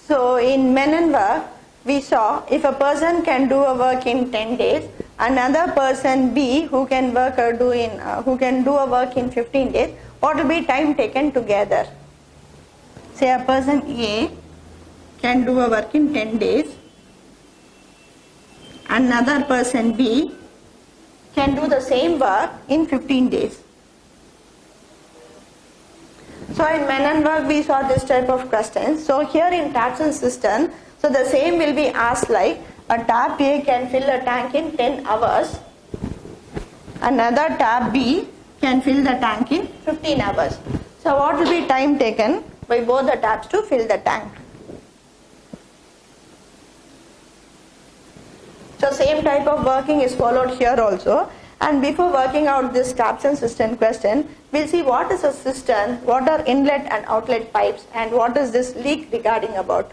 So in men and work, we saw if a person can do a work in 10 days, another person B who can do a work in 15 days, what will be time taken together? Say a person A can do a work in 10 days, another person B can do the same work in 15 days. So in men and work we saw this type of questions. So here in taps and cistern, so the same will be asked like a tap A can fill a tank in 10 hours, another tap B can fill the tank in 15 hours. So what will be time taken by both the taps to fill the tank? So same type of working is followed here also. And before working out this taps and cistern question, we'll see what is a cistern, what are inlet and outlet pipes, and what is this leak regarding about.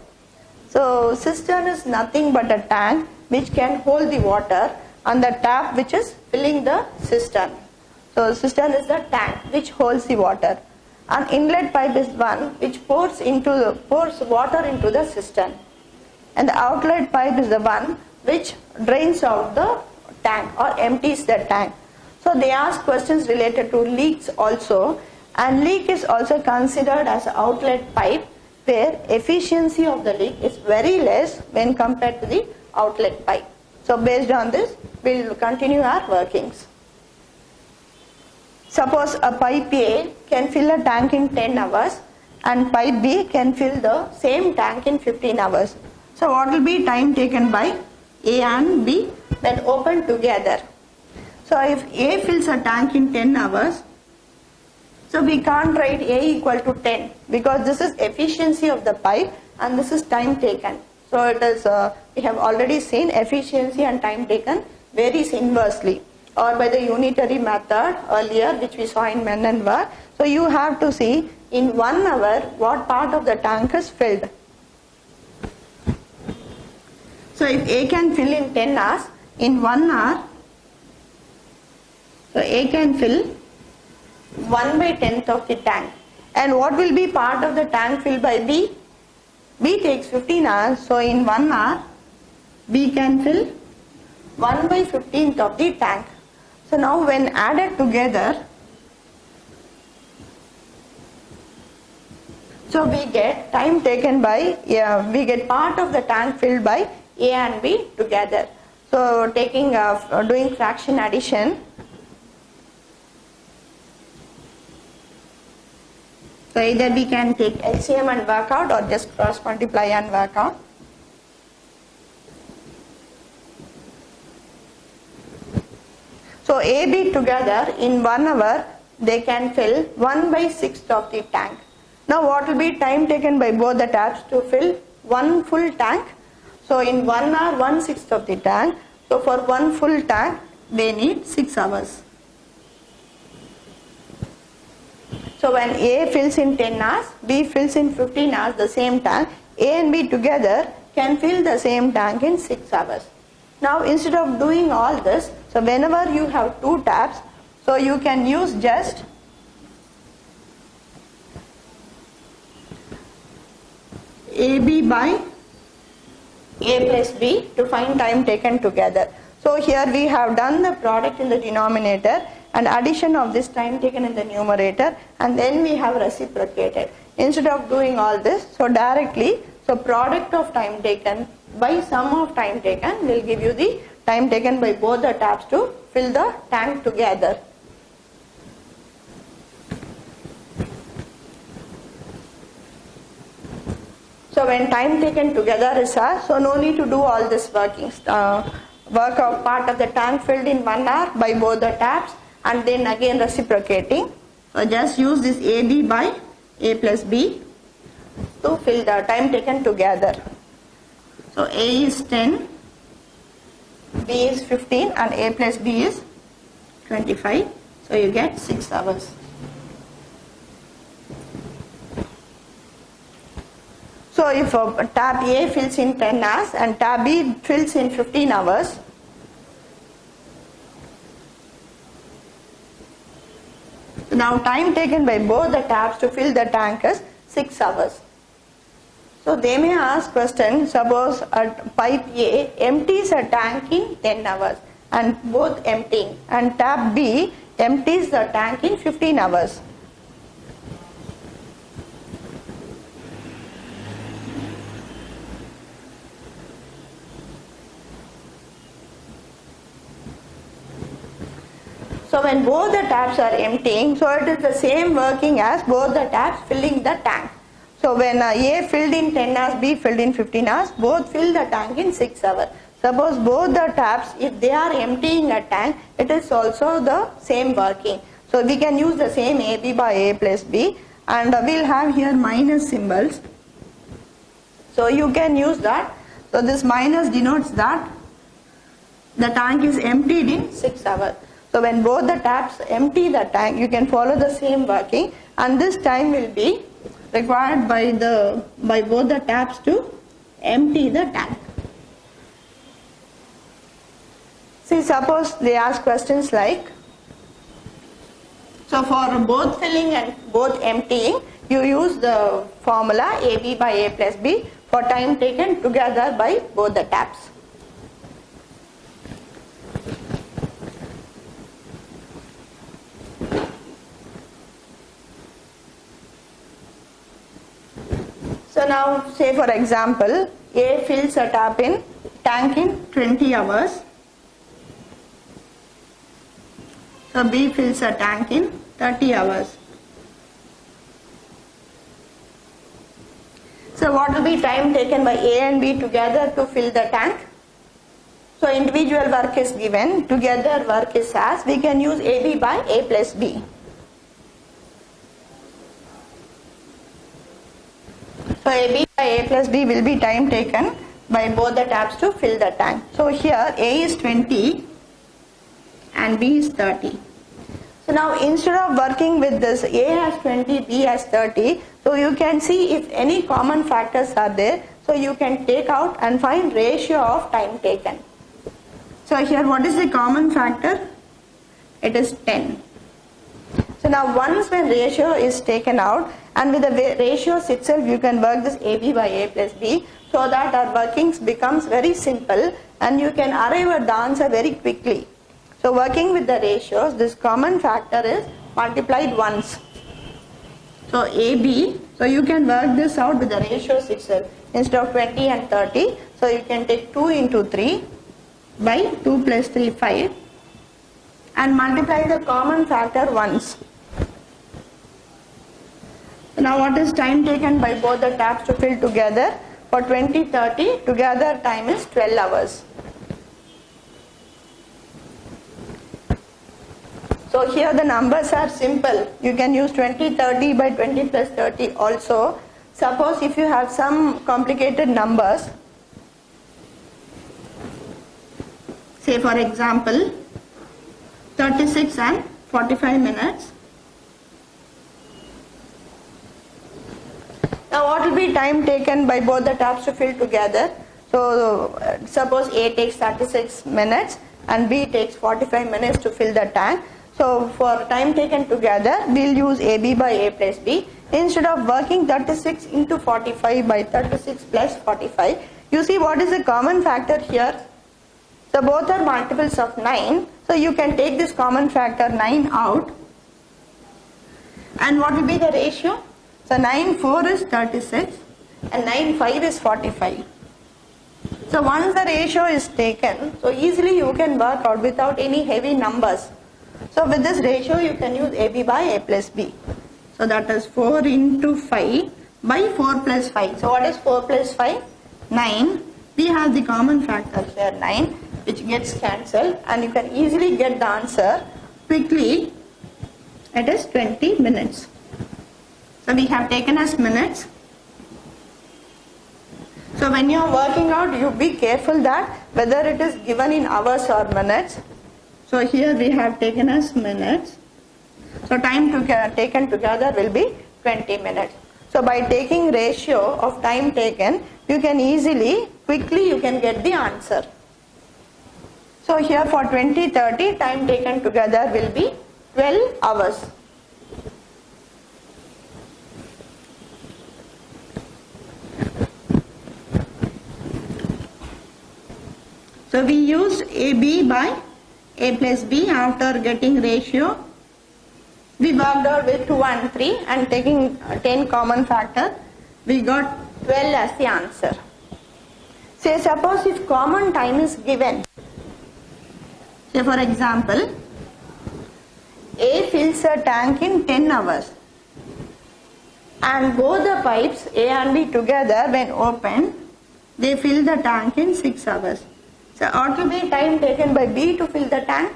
So cistern is nothing but a tank which can hold the water and the tap which is filling the cistern. So cistern is the tank which holds the water. An inlet pipe is one which pours water into the cistern. And the outlet pipe is the one which drains out the tank or empties the tank. So they ask questions related to leaks also, and leak is also considered as an outlet pipe where efficiency of the leak is very less when compared to the outlet pipe. So based on this we will continue our workings. Suppose a pipe A can fill a tank in 10 hours and pipe B can fill the same tank in 15 hours. So what will be time taken by A and B when opened together? So if A fills a tank in 10 hours, so we can't write A equal to 10 because this is efficiency of the pipe and this is time taken. So it is we have already seen efficiency and time taken varies inversely or by the unitary method earlier which we saw in men and work. So you have to see in 1 hour what part of the tank is filled. So if A can fill in 10 hours, in 1 hour, so A can fill 1/10th of the tank. And what will be part of the tank filled by B? B takes 15 hours, so in 1 hour, B can fill 1/15th of the tank. So now when added together, so we get time taken by, we get part of the tank filled by A and B together. So doing fraction addition, so either we can take LCM and work out or just cross multiply and work out. So AB together in 1 hour they can fill 1/6th of the tank. Now what will be time taken by both the taps to fill one full tank? So in 1 hour 1/6th of the tank. So for one full tank they need 6 hours. So when A fills in 10 hours, B fills in 15 hours the same tank, A and B together can fill the same tank in 6 hours. Now instead of doing all this, so whenever you have two taps, so you can use just AB by A plus B to find time taken together. So here we have done the product in the denominator and addition of this time taken in the numerator, and then we have reciprocated. Instead of doing all this, so directly, so product of time taken by sum of time taken will give you the time taken by both the taps to fill the tank together. So when time taken together is so no need to do all this workings. Work out part of the tank filled in 1 hour by both the taps and then again reciprocating. So just use this AB by A plus B to fill the time taken together. So A is 10, B is 15 and A plus B is 25. So you get 6 hours. So if tab A fills in 10 hours and tab B fills in 15 hours, now time taken by both the tabs to fill the tank is 6 hours. So they may ask question, suppose a pipe A empties a tank in 10 hours and both emptying, and tap B empties the tank in 15 hours. So when both the taps are emptying, so it is the same working as both the taps filling the tank. So when A filled in 10 hours, B filled in 15 hours, both fill the tank in 6 hours. Suppose both the taps, if they are emptying a tank, it is also the same working. So we can use the same AB by A plus B, and we'll have here minus symbols. So you can use that. So this minus denotes that the tank is emptied in 6 hours. So when both the taps empty the tank, you can follow the same working, and this time will be required by both the taps to empty the tank. See, suppose they ask questions like, so for both filling and both emptying, you use the formula AB by A plus B for time taken together by both the taps. So now say for example, A fills a tank in 20 hours. So B fills a tank in 30 hours. So what will be time taken by A and B together to fill the tank? So individual work is given, together work is as, we can use AB by A plus B. So AB by A plus B will be time taken by both the taps to fill the tank. So here A is 20 and B is 30. So now instead of working with this, A has 20, B has 30, so you can see if any common factors are there, so you can take out and find ratio of time taken. So here what is the common factor? It is 10. So now once when ratio is taken out, and with the ratios itself you can work this AB by A plus B, so that our workings becomes very simple and you can arrive at the answer very quickly. So working with the ratios, this common factor is multiplied once. So AB, so you can work this out with the ratios itself. Instead of 20 and 30, so you can take 2 into 3 by 2 plus 3, 5, and multiply the common factor once. Now what is time taken by both the taps to fill together? For 20, 30, together time is 12 hours. So here the numbers are simple. You can use 20, 30 by 20 plus 30 also. Suppose if you have some complicated numbers, say for example 36 and 45 minutes. Now what will be time taken by both the taps to fill together? So suppose A takes 36 minutes and B takes 45 minutes to fill the tank. So for time taken together, we'll use AB by A plus B. Instead of working 36 into 45 by 36 plus 45, you see what is the common factor here? So both are multiples of 9. So you can take this common factor 9 out. And what will be the ratio? So 9 4 is 36 and 9 5 is 45. So once the ratio is taken, so easily you can work out without any heavy numbers. So with this ratio you can use AB by A plus B. So that is 4 into 5 by 4 plus 5. So what is 4 plus 5? 9. We have the common factor here 9, which gets cancelled, and you can easily get the answer quickly. It is 20 minutes. So we have taken as minutes. So when you are working out, you be careful that whether it is given in hours or minutes. So here we have taken as minutes. So time taken together will be 20 minutes. So by taking ratio of time taken, you can quickly you can get the answer. So here for 20, 30, time taken together will be 12 hours. So we used AB by A plus B after getting ratio. We worked out with 2 and 3 and taking 10 common factor, we got 12 as the answer. Say suppose if common time is given, say for example, A fills a tank in 10 hours and both the pipes A and B together when opened, they fill the tank in 6 hours. So what will be time taken by B to fill the tank?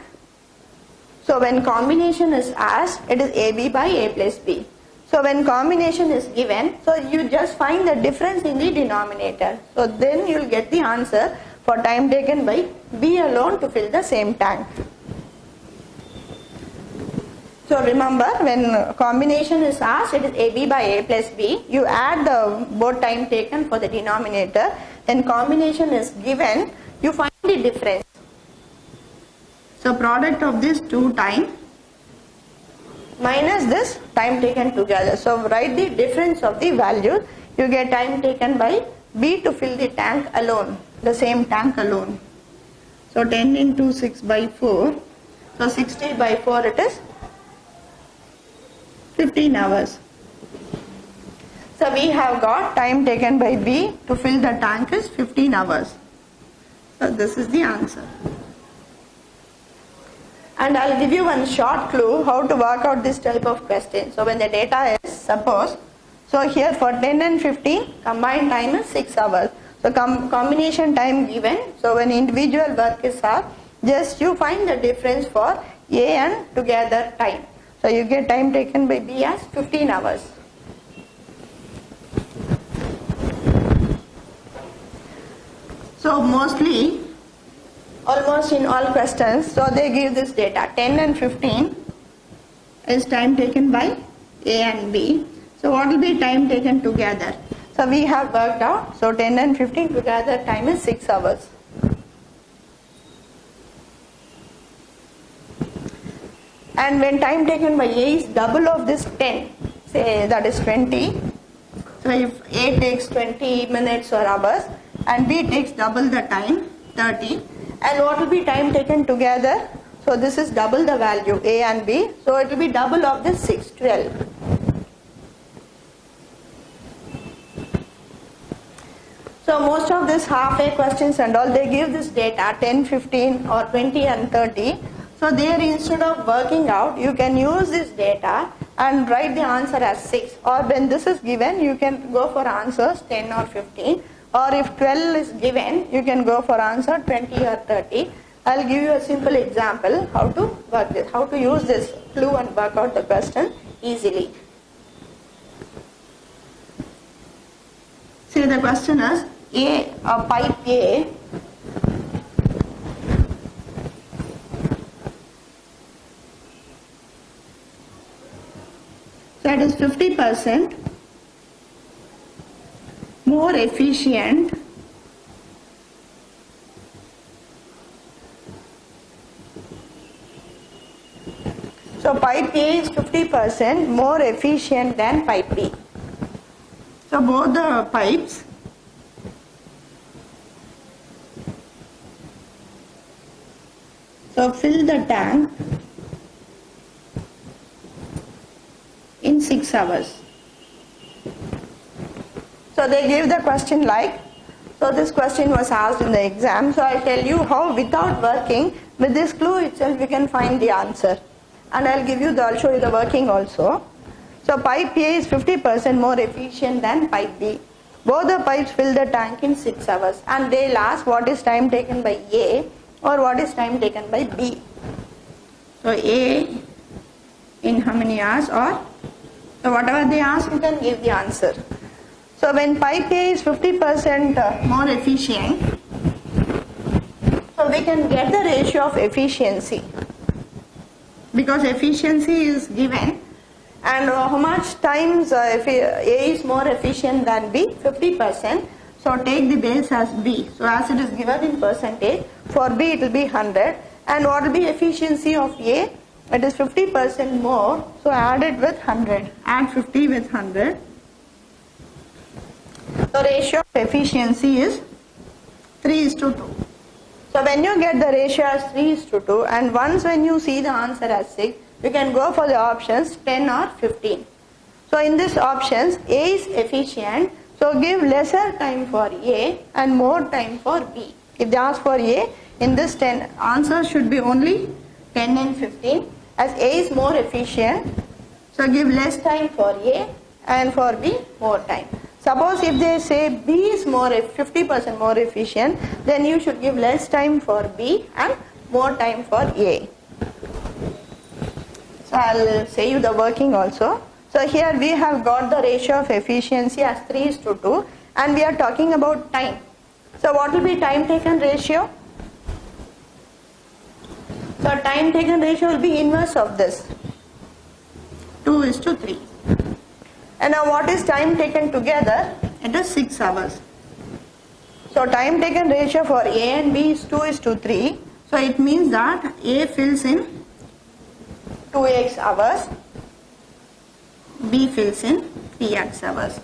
So when combination is asked, it is AB by A plus B. So when combination is given, so you just find the difference in the denominator. So then you will get the answer for time taken by B alone to fill the same tank. So remember, when combination is asked, it is AB by A plus B. You add the both time taken for the denominator. When combination is given, you find the difference. So product of this 2 time minus this time taken together. So write the difference of the values. You get time taken by B to fill the tank alone, the same tank alone. So 10 into 6 by 4. So 60 by 4 it is 15 hours. So we have got time taken by B to fill the tank is 15 hours. So this is the answer. And I'll give you one short clue how to work out this type of question. So when the data is, suppose, so here for 10 and 15, combined time is 6 hours. So combination time given, so when individual work is asked, just you find the difference for A and together time. So you get time taken by B as 15 hours. So mostly, almost in all questions, so they give this data 10 and 15 is time taken by A and B. So what will be time taken together? So we have worked out, so 10 and 15 together time is 6 hours. And when time taken by A is double of this 10, say that is 20, so if A takes 20 minutes or hours and B takes double the time, 30, and what will be time taken together? So this is double the value A and B, so it will be double of this 6, 12. So most of this half A questions and all, they give this data 10, 15 or 20 and 30. So there instead of working out, you can use this data and write the answer as 6. Or when this is given, you can go for answers 10 or 15. Or if 12 is given, you can go for answer 20 or 30. I'll give you a simple example how to work this, how to use this clue and work out the question easily. See, the question is pipe A that is 50% more efficient so pipe A is 50% more efficient than pipe B. So both the pipes so fill the tank in 6 hours. So they gave the question like, so this question was asked in the exam, so I'll tell you how without working, with this clue itself we can find the answer. And I'll show you the working also. So pipe A is 50% more efficient than pipe B. Both the pipes fill the tank in 6 hours and they'll ask what is time taken by A or what is time taken by B. So A in how many hours, or so whatever they ask you can give the answer. So when pipe A is 50% more efficient, so we can get the ratio of efficiency because efficiency is given and how much times if A is more efficient than B, 50%. So take the base as B. So as it is given in percentage, for B it will be 100. And what will be efficiency of A? It is 50% more. So add it with 100. Add 50 with 100. So ratio of efficiency is 3:2. So when you get the ratio as 3:2 and once when you see the answer as 6, you can go for the options 10 or 15. So in these options, A is efficient, so give lesser time for A and more time for B. If they ask for A, in this 10, answer should be only 10 and 15, as A is more efficient, so give less time for A and for B more time. Suppose if they say B is 50% more efficient, then you should give less time for B and more time for A. So I'll say you the working also. So here we have got the ratio of efficiency as 3:2 and we are talking about time. So what will be time taken ratio? So time taken ratio will be inverse of this, 2:3. And now what is time taken together? It is 6 hours. So time taken ratio for A and B is 2:3. So it means that A fills in 2x hours, B fills in 3x hours.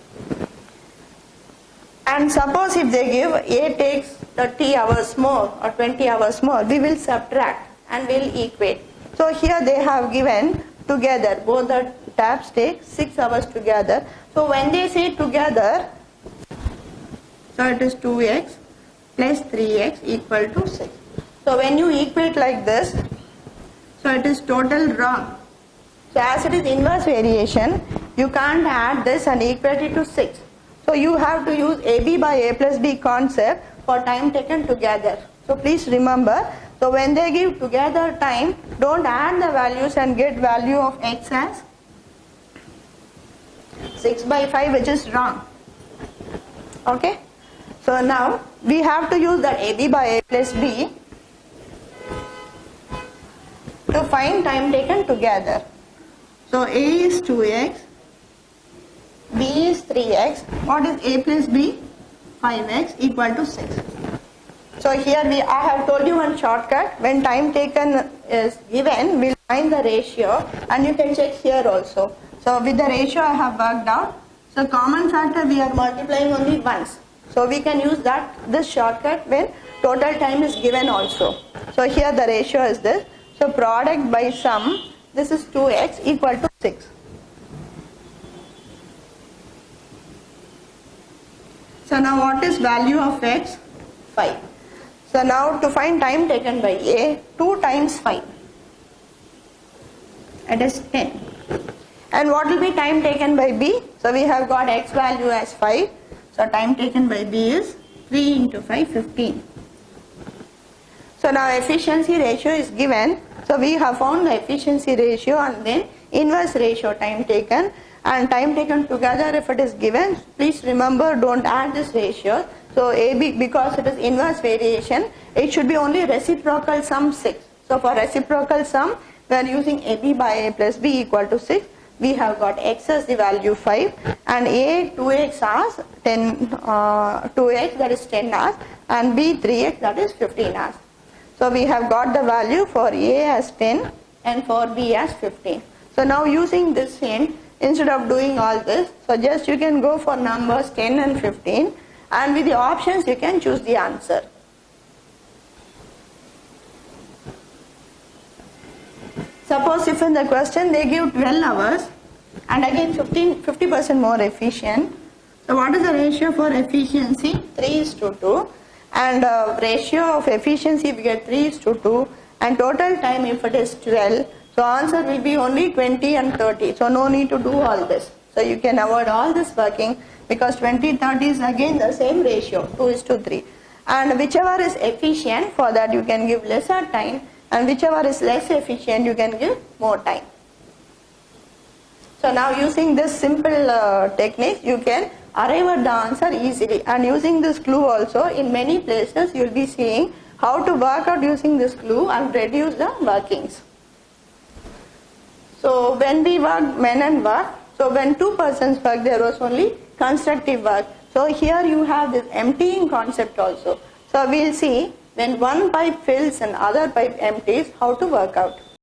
And suppose if they give A takes 30 hours more or 20 hours more, we will subtract and will equate. So here they have given together, both the tabs take 6 hours together. So when they say together, so it is 2x plus 3x equal to 6. So when you equate like this, so it is total wrong. So as it is inverse variation, you can't add this and equate it to 6. So you have to use AB by A plus B concept for time taken together. So please remember, so when they give together time, don't add the values and get value of x as 6/5, which is wrong. Okay. So now we have to use that AB by A plus B to find time taken together. So A is 2x, B is 3x, what is A plus B? 5x equal to 6. So here I have told you one shortcut. When time taken is given, we'll find the ratio and you can check here also. So with the ratio I have worked out, so common factor we are multiplying only once. So we can use this shortcut when total time is given also. So here the ratio is this. So product by sum, this is 2x equal to 6. So now what is value of x? 5. So now to find time taken by A, 2 times 5. It is 10. And what will be time taken by B? So we have got x value as 5. So time taken by B is 3 into 5, 15. So now efficiency ratio is given. So we have found the efficiency ratio and then inverse ratio time taken. And time taken together if it is given, please remember don't add this ratio. So AB, because it is inverse variation, it should be only reciprocal sum 6. So for reciprocal sum, we are using AB by A plus B equal to 6. We have got x as the value 5 and A 2x as 2x, that is 10 hours, and B 3x, that is 15 hours. So we have got the value for A as 10 and for B as 15. So now using this hint, instead of doing all this, so just you can go for numbers 10 and 15 and with the options you can choose the answer. Suppose if in the question they give 12 hours and again 50% more efficient. So what is the ratio for efficiency? 3:2 and ratio of efficiency we get 3:2 and total time if it is 12. So answer will be only 20 and 30. So no need to do all this. So you can avoid all this working because 20-30 is again the same ratio, 2:3. And whichever is efficient, for that you can give lesser time, and whichever is less efficient you can give more time. So now using this simple technique you can arrive at the answer easily, and using this clue also in many places you will be seeing how to work out using this clue and reduce the workings. So when we work men and work, so when 2 persons work there was only constructive work. So here you have this emptying concept also. So we will see when one pipe fills and other pipe empties how to work out.